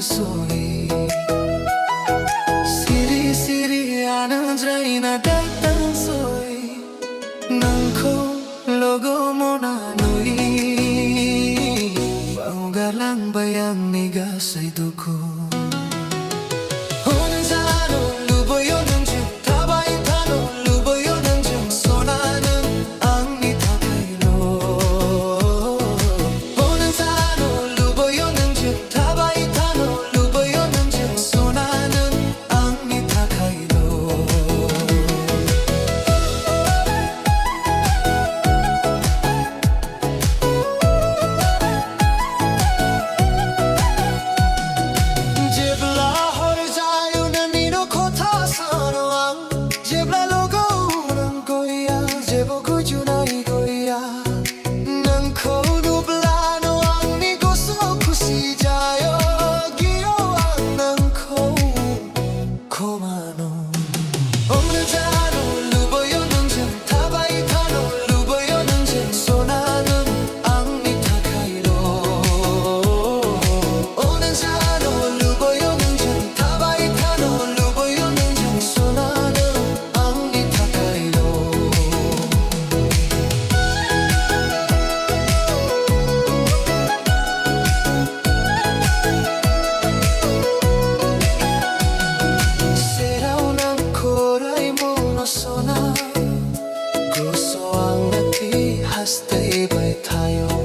soy. Siri siri anandrai datang soy. Nangko logo mona noi. Baugalang bayang niga sa duko. 오는 산호 루보요는 중 타바이 타노 루보요는 중 소나는 앙리 타카이로. 오는 산호 루보요는 중 타바이 타노 루보요는 중 소나는 앙리 타카이로. Gusto ang nati hastay bay tayo.